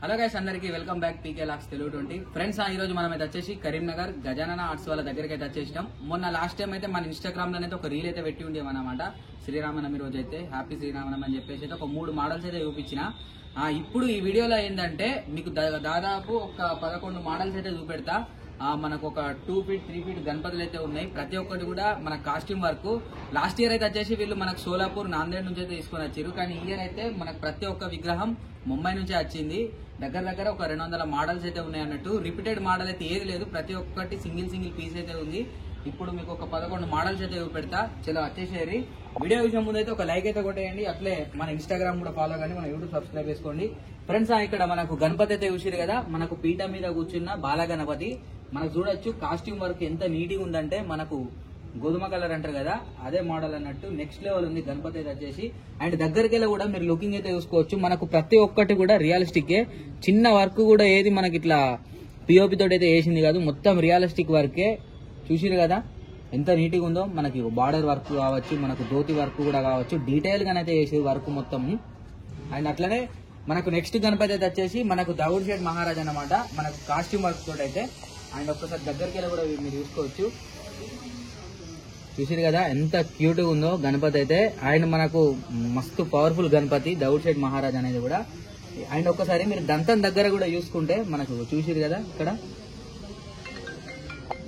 Hello guys, అందరికి welcome back పీకే lakhs Telugu 20 friends. ఈ రోజు మనం అయితే వచ్చేసి కరీంనగర్ గజానన ఆర్ట్స్ వాళ్ళ దగ్గరికి అయితే వచ్చేసినాం. మొన్న లాస్ట్ టైం అయితే మన ఇన్స్టాగ్రామ్ లో అయితే ఒక రీల్ అయితే పెట్టి ఉండేం అనమాట. శ్రీరామనవమి రోజు అయితే హ్యాపీ శ్రీరామనవమి అని చెప్పేసి అయితే ఒక 3 మోడల్స్ అయితే చూపించిన. ఇప్పుడు ఈ వీడియోలో ఏంటంటే మీకు దాదాపు ఒక 11 మోడల్స్ అయితే చూపెడతా. మనకు ఒక 2 ఫీట్ 3 ఫీట్ గణపతులు అయితే ఉన్నాయి. ప్రతి ఒక్కటి కూడా మన కాస్ట్యూమ్ వర్క్. లాస్ట్ ఇయర్ అయితే వచ్చేసి వీళ్ళు మనకు సోలాపూర్ నాందేడ్ నుంచి అయితే తీసుకొని వచ్చారు. కానీ ఈ ఇయర్ అయితే మనకు ప్రతి ఒక్క విగ్రహం ముంబై నుంచే వచ్చింది. దగ్గర ఒక 200 మోడల్స్ అయితే ఉన్నాయి అన్నట్టు. రిపీటెడ్ మోడల్ అయితే ఏది లేదు, ప్రతి ఒక్కటి సింగిల్ పీస్ అయితే ఉంది. ఇప్పుడు మీకు ఒక 11 మోడల్స్ అయితే చూపెడతా. చలో వచ్చేసేరి. వీడియో విషయం ముందు అయితే ఒక లైక్ అయితే కొట్టేయండి. అట్లే మన ఇన్స్టాగ్రామ్ కూడా ఫాలో కానీ, మన యూట్యూబ్ సబ్స్క్రైబ్ చేసుకోండి ఫ్రెండ్స్. ఇక్కడ మనకు గణపతి అయితే చూసిరు కదా, మనకు పీఠ మీద కూర్చున్న బాల గణపతి. మనకు చూడొచ్చు కాస్ట్యూమ్ వర్క్ ఎంత నీట్గా ఉందంటే, మనకు గోధుమ కలర్ అంటారు కదా, అదే మోడల్ అన్నట్టు. నెక్స్ట్ లెవెల్ ఉంది గణపతి అయితే వచ్చేసి. అండ్ దగ్గరికి వెళ్ళి కూడా మీరు లుకింగ్ అయితే చూసుకోవచ్చు. మనకు ప్రతి ఒక్కటి కూడా రియలిస్టిక్. చిన్న వర్క్ కూడా ఏది మనకి ఇట్లా పిఓపి తోటి అయితే వేసింది కాదు, మొత్తం రియలిస్టిక్ వర్కే. చూసిరు కదా ఎంత నీట్గా ఉందో. మనకి బార్డర్ వర్క్ కావచ్చు, మనకు ధోతి వర్క్ కూడా కావచ్చు, డీటెయిల్ గానైతే చేసేది వర్క్ మొత్తం. అండ్ అట్లనే మనకు నెక్స్ట్ గణపతి అయితే వచ్చేసి మనకు దౌడ్ షేడ్ మహారాజ్ అన్నమాట. మనకు కాస్ట్యూమ్ వర్క్ తోటి అయితే. అండ్ ఒక్కసారి దగ్గరికి వెళ్ళి కూడా మీరు చూసుకోవచ్చు. చూసిరు కదా ఎంత క్యూట్ గా ఉందో గణపతి అయితే. అండ్ మనకు మస్తు పవర్ఫుల్ గణపతి దౌడ్ షేడ్ మహారాజ్ అనేది కూడా. అండ్ ఒక్కసారి మీరు దంతం దగ్గర కూడా చూసుకుంటే మనకు చూసిరు కదా ఇక్కడ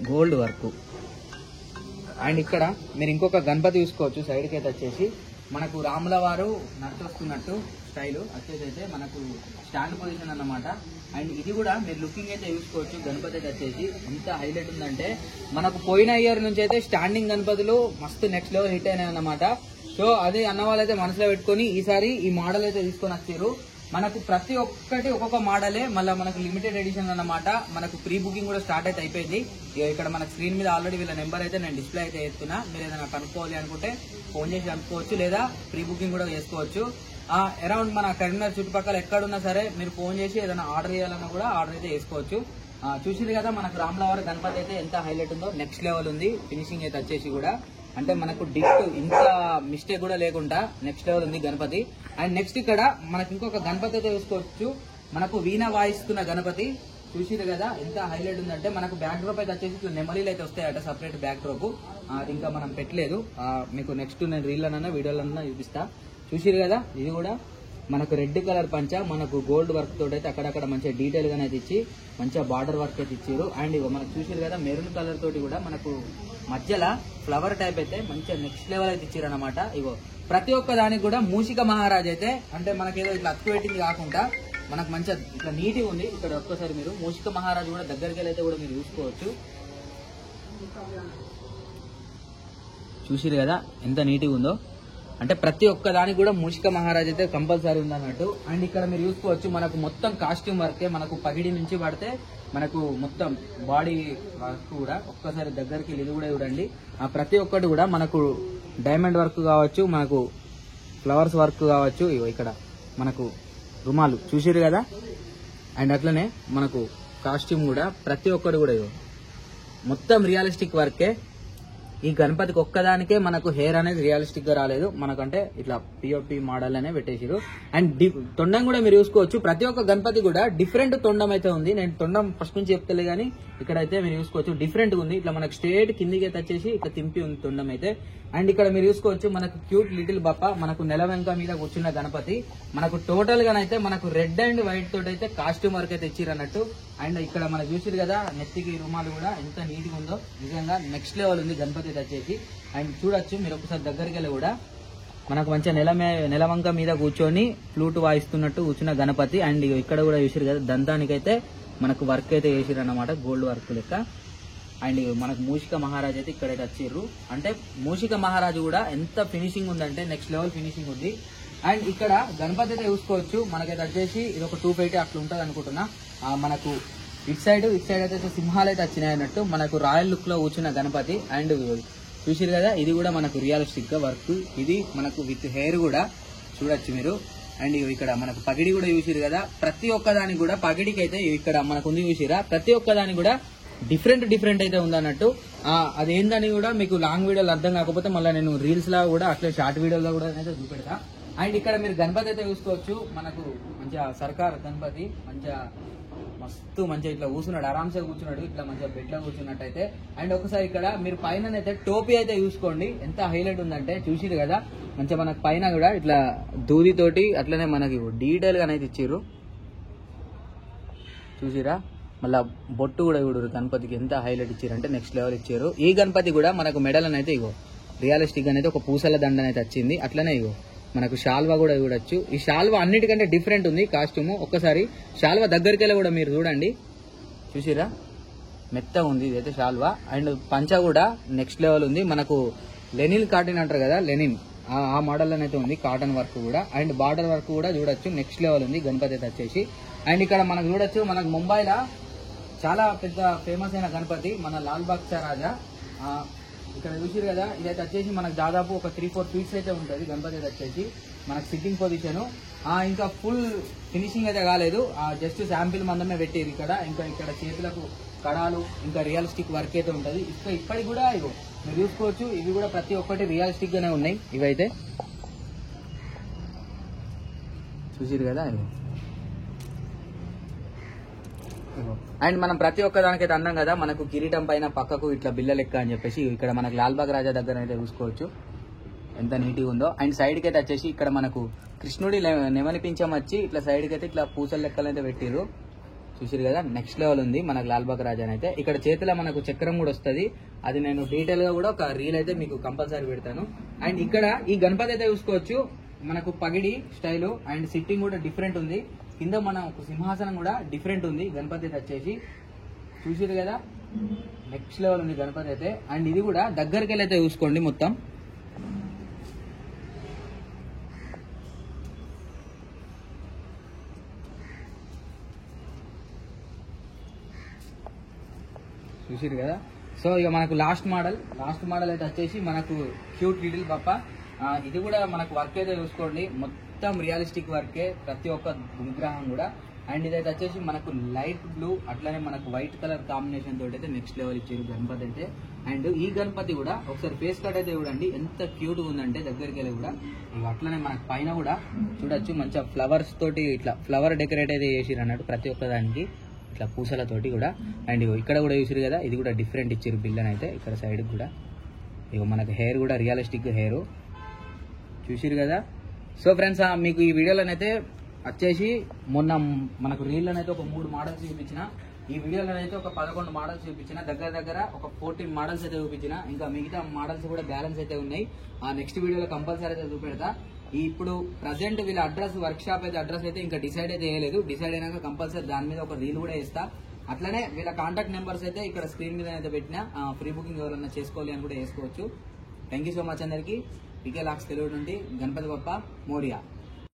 గోల్డ్ వర్క్. అండ్ ఇక్కడ మీరు ఇంకొక గణపతి చూసుకోవచ్చు. సైడ్ కి అయితే వచ్చేసి మనకు రాముల వారు నడుచొస్తున్నట్టు స్టైల్ వచ్చేసి అయితే మనకు స్టాండ్ పొజిషన్ అన్నమాట. అండ్ ఇది కూడా మీరు లుకింగ్ అయితే చూసుకోవచ్చు. గణపతి అయితే వచ్చేసి ఎంత హైలైట్ ఉందంటే, మనకు పోయిన ఇయర్ నుంచి అయితే స్టాండింగ్ గణపతులు మస్తు నెక్స్ట్ లెవెల్ హిట్ అయినాయి అన్నమాట. సో అదే అన్న వాళ్ళైతే మనసులో పెట్టుకుని ఈసారి ఈ మోడల్ అయితే తీసుకొని వచ్చారు. మనకు ప్రతి ఒక్కటి ఒక్కొక్క మోడలే, మళ్ళీ మనకు లిమిటెడ్ ఎడిషన్ అన్నమాట. మనకు ప్రీ బుకింగ్ కూడా స్టార్ట్ అయితే అయిపోయింది. ఇక్కడ మన స్క్రీన్ మీద ఆల్రెడీ వీళ్ళ నెంబర్ అయితే నేను డిస్ప్లే అయితే చేస్తున్నా. మీరు ఏదైనా కనుక్కోవాలి అనుకుంటే ఫోన్ చేసి కనుక్కోవచ్చు, లేదా ప్రీ బుకింగ్ కూడా చేసుకోవచ్చు. అరౌండ్ మన కరీంనగర్ చుట్టుపక్కల ఎక్కడున్నా సరే మీరు ఫోన్ చేసి ఏదైనా ఆర్డర్ చేయాలన్నా కూడా ఆర్డర్ అయితే చేసుకోవచ్చు. చూసింది కదా మనకు రాములవారి గణపతి అయితే ఎంత హైలైట్ ఉందో. నెక్స్ట్ లెవెల్ ఉంది ఫినిషింగ్ అయితే వచ్చేసి కూడా. అంటే మనకు డిట్ ఇంత మిస్టేక్ కూడా లేకుండా నెక్స్ట్ లెవెల్ ఉంది గణపతి. అండ్ నెక్స్ట్ ఇక్కడ మనకి ఇంకొక గణపతి అయితే చూసుకోవచ్చు. మనకు వీణ వాయిస్తున్న గణపతి. చూసిరు కదా ఎంత హైలైట్ ఉందంటే, మనకు బ్యాక్ డ్రాప్ అయితే వచ్చేసి ఇట్లా నెమలీలు అయితే వస్తాయట, సపరేట్ బ్యాక్ డ్రాప్. అది ఇంకా మనం పెట్టలేదు. మీకు నెక్స్ట్ నేను రీల్లోనన్నా వీడియోలన్నా చూపిస్తా. చూసిరు కదా ఇది కూడా మనకు రెడ్ కలర్ పంచ, మనకు గోల్డ్ వర్క్ తోటి అయితే అక్కడక్కడ మంచిగా డీటెయిల్ గానే అయితే ఇచ్చి మంచిగా బార్డర్ వర్క్ అయితే ఇచ్చారు. అండ్ ఇగో మనకు చూసిరు కదా మెరూన్ కలర్ తోటి కూడా మనకు మధ్యలో ఫ్లవర్ టైప్ అయితే మంచిగా నెక్స్ట్ లెవెల్ అయితే ఇచ్చారు అనమాట. ఇగో ప్రతి ఒక్క దానికి కూడా మూషిక మహారాజ్ అయితే, అంటే మనకేదో ఇట్లా అతుకు పెట్టింది కాకుండా మనకు మంచిగా ఇట్లా నీట్గా ఉంది. ఇక్కడ ఒక్కసారి మీరు మూషిక మహారాజ్ కూడా దగ్గరికి వెళ్ళి అయితే కూడా మీరు చూసుకోవచ్చు. చూసిరు కదా ఎంత నీట్గా ఉందో. అంటే ప్రతి ఒక్క దానికి కూడా మూషిక మహారాజ్ అయితే కంపల్సరీ ఉందన్నట్టు. అండ్ ఇక్కడ మీరు చూసుకోవచ్చు మనకు మొత్తం కాస్ట్యూమ్ వర్కే. మనకు పగిడి నుంచి పడితే మనకు మొత్తం బాడీ వర్క్ కూడా. ఒక్కసారి దగ్గరికి ఇది కూడా చూడండి. ప్రతి ఒక్కటి కూడా మనకు డైమండ్ వర్క్ కావచ్చు, మనకు ఫ్లవర్స్ వర్క్ కావచ్చు. ఇక్కడ మనకు రుమాలు చూసిరు కదా. అండ్ అట్లనే మనకు కాస్ట్యూమ్ కూడా ప్రతి ఒక్కటి కూడా మొత్తం రియలిస్టిక్ వర్కే. ఈ గణపతికి ఒక్కదానికే మనకు హెయిర్ అనేది రియలిస్టిక్ గా రాలేదు, మనకంటే ఇట్లా పిఓపి మోడల్ అనే పెట్టేసారు. అండ్ తొండం కూడా మీరు చూసుకోవచ్చు. ప్రతి ఒక్క గణపతి కూడా డిఫరెంట్ తొండం అయితే ఉంది. నేను తొండం ఫస్ట్ నుంచి చెప్తలే కానీ ఇక్కడైతే మీరు చూసుకోవచ్చు డిఫరెంట్ గా ఉంది. ఇట్లా మనకు స్ట్రేట్ కిందికి అయితే వచ్చేసి ఇట్లా తింపి ఉంది తొండం అయితే. అండ్ ఇక్కడ మీరు చూసుకోవచ్చు మనకు క్యూట్ లిటిల్ బప్ప, మనకు నెలవెంక మీద కూర్చున్న గణపతి. మనకు టోటల్ గానైతే మనకు రెడ్ అండ్ వైట్ తోటి అయితే కాస్ట్యూమ్ వర్క్ అయితే ఇచ్చిర్రు అన్నట్టు. అండ్ ఇక్కడ మనకు చూసిరు కదా నెత్తికి రుమాలు కూడా ఎంత నీట్ గా ఉందో. నిజంగా నెక్స్ట్ లెవెల్ ఉంది గణపతి వచ్చేసి. అండ్ చూడొచ్చు మీరు ఒకసారి దగ్గరికి వెళ్ళి కూడా మనకు మంచిగా నెలవంక మీద కూర్చొని ఫ్లూట్ వాయిస్తున్నట్టు కూర్చున్న గణపతి. అండ్ ఇక్కడ కూడా చూసిరు కదా దంతానికైతే మనకు వర్క్ అయితే చేసిర్రు అన్నమాట, గోల్డ్ వర్క్ లెక్క. అండ్ మనకు మూషిక మహారాజ్ అయితే ఇక్కడైతే వచ్చిర్రు. అంటే మూషిక మహారాజు కూడా ఎంత ఫినిషింగ్ ఉందంటే నెక్స్ట్ లెవెల్ ఫినిషింగ్ ఉంది. అండ్ ఇక్కడ గణపతి అయితే చూసుకోవచ్చు. మనకైతే వచ్చేసి ఇది ఒక 2 ఫీట్ అట్లా ఉంటుంది అనుకుంటున్నా. మనకు ఇటు సైడ్ అయితే సింహాలు అయితే వచ్చినాయి అన్నట్టు. మనకు రాయల్ లుక్ లో కూర్చున్న గణపతి. అండ్ చూసిరు కదా ఇది కూడా మనకు రియలిస్టిక్ గా వర్క్. ఇది మనకు విత్ హెయిర్ కూడా చూడొచ్చు మీరు. అండ్ ఇక్కడ మనకు పగిడి కూడా చూసిరు కదా. ప్రతి ఒక్కదానికి కూడా పగిడికి అయితే ఇక్కడ మనకు ఉంది చూసిరా. ప్రతి ఒక్కదానికి కూడా డిఫరెంట్ అయితే ఉందన్నట్టు. అదేందని కూడా మీకు లాంగ్ వీడియోలు అర్థం కాకపోతే మళ్ళీ నేను రీల్స్ లా కూడా అట్లా షార్ట్ వీడియోలో కూడా అయితే చూపెడతా. అండ్ ఇక్కడ మీరు గణపతి అయితే చూసుకోవచ్చు, మనకు మంచిగా సర్కార్ గణపతి మంచిగా మస్తు మంచిగా ఇట్లా కూర్చున్నాడు, ఆరామ్సే కూర్చున్నాడు, ఇట్లా మంచిగా బెడ్లో కూర్చున్నట్టయితే. అండ్ ఒకసారి ఇక్కడ మీరు పైన అయితే టోపీ అయితే చూసుకోండి, ఎంత హైలైట్ ఉందంటే చూసిరు కదా, మంచిగా మనకు పైన కూడా ఇట్లా దూదితోటి అట్లనే మనకి డీటెయిల్ గా అయితే ఇచ్చిర్రు, చూసిరా. మళ్ళా బొట్టు కూడా చూడరు గణపతికి ఎంత హైలైట్ ఇచ్చారు అంటే నెక్స్ట్ లెవెల్ ఇచ్చారు. ఈ గణపతి కూడా మనకు మెడల్ అయితే ఇగో రియలిస్టిక్ అనేది ఒక పూసల దండ అయితే వచ్చింది. అట్లనే ఇగో మనకు షాల్వా కూడా చూడొచ్చు. ఈ షాల్వా అన్నిటికంటే డిఫరెంట్ ఉంది కాస్ట్యూమ్. ఒక్కసారి షాల్వా దగ్గరికి వెళ్ళి కూడా మీరు చూడండి, చూసిరా మెత్త ఉంది ఇదైతే షాల్వా. అండ్ పంచ కూడా నెక్స్ట్ లెవెల్ ఉంది, మనకు లెనిన్ కాటన్ అంటారు కదా, లెనిన్ ఆ మోడల్ అయితే ఉంది, కాటన్ వర్క్ కూడా. అండ్ బార్డర్ వర్క్ కూడా చూడొచ్చు, నెక్స్ట్ లెవెల్ ఉంది గణపతి అయితే వచ్చేసి. అండ్ ఇక్కడ మనకు చూడొచ్చు, మనకు ముంబైలో చాలా పెద్ద ఫేమస్ అయిన గణపతి మన లాల్ బాగ్ చా రాజా. ఇక్కడ చూసిరు కదా, ఇదైతే వచ్చేసి మనకు దాదాపు ఒక 3-4 ఫీట్స్ అయితే ఉంటుంది గణపతి అయితే వచ్చేసి. మనకు సిట్టింగ్ పొజిషన్ ఇంకా ఫుల్ ఫినిషింగ్ అయితే కాలేదు, జస్ట్ శాంపిల్ మందమే పెట్టేది ఇక్కడ. ఇంకా ఇక్కడ చేతులకు కడాలు, ఇంకా రియలిస్టిక్ వర్క్ అయితే ఉంటుంది. ఇప్పటికి కూడా ఇగో మీరు చూసుకోవచ్చు, ఇవి కూడా ప్రతి ఒక్కటి రియలిస్టిక్ గానే ఉన్నాయి ఇవైతే, చూసిరు కదా. అండ్ మనం ప్రతి ఒక్క దానికైతే అన్నాం కదా, మనకు కిరీటం పైన పక్కకు ఇట్లా బిల్ల లెక్క అని చెప్పేసి ఇక్కడ మనకు లాల్బాగ్ రాజా దగ్గర అయితే చూసుకోవచ్చు ఎంత నీట్గా ఉందో. అండ్ సైడ్కి అయితే వచ్చేసి ఇక్కడ మనకు కృష్ణుడి నెమలి పింఛం వచ్చి ఇట్లా సైడ్కి అయితే ఇట్లా పూసల లెక్కలు అయితే పెట్టిర్రు, చూసిరు కదా. నెక్స్ట్ లెవెల్ ఉంది మనకు లాల్బాగ్ రాజా అయితే. ఇక్కడ చేతిలో మనకు చక్రం కూడా వస్తుంది, అది నేను డీటెయిల్ గా కూడా ఒక రీల్ అయితే మీకు కంపల్సరీ పెడతాను. అండ్ ఇక్కడ ఈ గణపతి అయితే చూసుకోవచ్చు, మనకు పగిడి స్టైల్ అండ్ సిట్టింగ్ కూడా డిఫరెంట్ ఉంది. కింద మన ఒక సింహాసనం కూడా డిఫరెంట్ ఉంది గణపతి అయితే వచ్చేసి, చూసిరు కదా. నెక్స్ట్ లెవెల్ ఉంది గణపతి అయితే. అండ్ ఇది కూడా దగ్గరికి వెళ్ళి అయితే చూసుకోండి మొత్తం, చూసిరు కదా. సో ఇక మనకు లాస్ట్ మోడల్ అయితే వచ్చేసి మనకు క్యూట్ లిటిల్ పప్ప. ఇది కూడా మనకు వర్క్ అయితే చూసుకోండి, మొత్తం రియలిస్టిక్ వర్కే ప్రతి ఒక్క విగ్రహం కూడా. అండ్ ఇదైతే వచ్చేసి మనకు లైట్ బ్లూ అట్లనే మనకు వైట్ కలర్ కాంబినేషన్ తోటి అయితే నెక్స్ట్ లెవెల్ ఇచ్చారు గణపతి అయితే. అండ్ ఈ గణపతి కూడా ఒకసారి ఫేస్ కట్ అయితే చూడండి ఎంత క్యూట్ ఉందంటే దగ్గరికి వెళ్ళి కూడా. అట్లనే మనకు పైన కూడా చూడొచ్చు, మంచిగా ఫ్లవర్స్ తోటి ఇట్లా ఫ్లవర్ డెకరేట్ అయితే చేసిరు అన్నట్టు ప్రతి ఒక్క దానికి ఇట్లా పూసలతోటి కూడా. అండ్ ఇక్కడ కూడా చూసిరు కదా, ఇది కూడా డిఫరెంట్ ఇచ్చారు బిల్లని అయితే ఇక్కడ సైడ్ కూడా. ఇక మనకు హెయిర్ కూడా రియలిస్టిక్ హెయిర్, చూసిరు కదా. సో ఫ్రెండ్స్, మీకు ఈ వీడియోలోనైతే వచ్చేసి మొన్న మనకు రీల్లోనైతే ఒక 3 మోడల్స్ చూపించిన, ఈ వీడియోలోనైతే ఒక 11 మోడల్స్ చూపించిన, దగ్గర ఒక 14 మోడల్స్ అయితే చూపించిన. ఇంకా మిగతా మోడల్స్ కూడా బ్యాలెన్స్ అయితే ఉన్నాయి, నెక్స్ట్ వీడియోలో కంపల్సరీ అయితే చూపెడతా. ఇప్పుడు ప్రజెంట్ వీళ్ళ అడ్రస్ వర్క్ షాప్ అయితే అడ్రస్ అయితే ఇంకా డిసైడ్ అయితే చేయలేదు, డిసైడ్ అయినాక కంపల్సరీ దాని మీద ఒక రీల్ కూడా వేస్తా. అట్లనే వీళ్ళ కాంటాక్ట్ నెంబర్స్ అయితే ఇక్కడ స్క్రీన్ మీద అయితే పెట్టినా, ఫ్రీ బుకింగ్ ఎవరైనా చేసుకోవాలి అని కూడా చేసుకోవచ్చు. థ్యాంక్ యూ సో మచ్ అందరికి. పికే లాక్స్ తెలుగు నుండి గణపతి బప్ప మోరియా.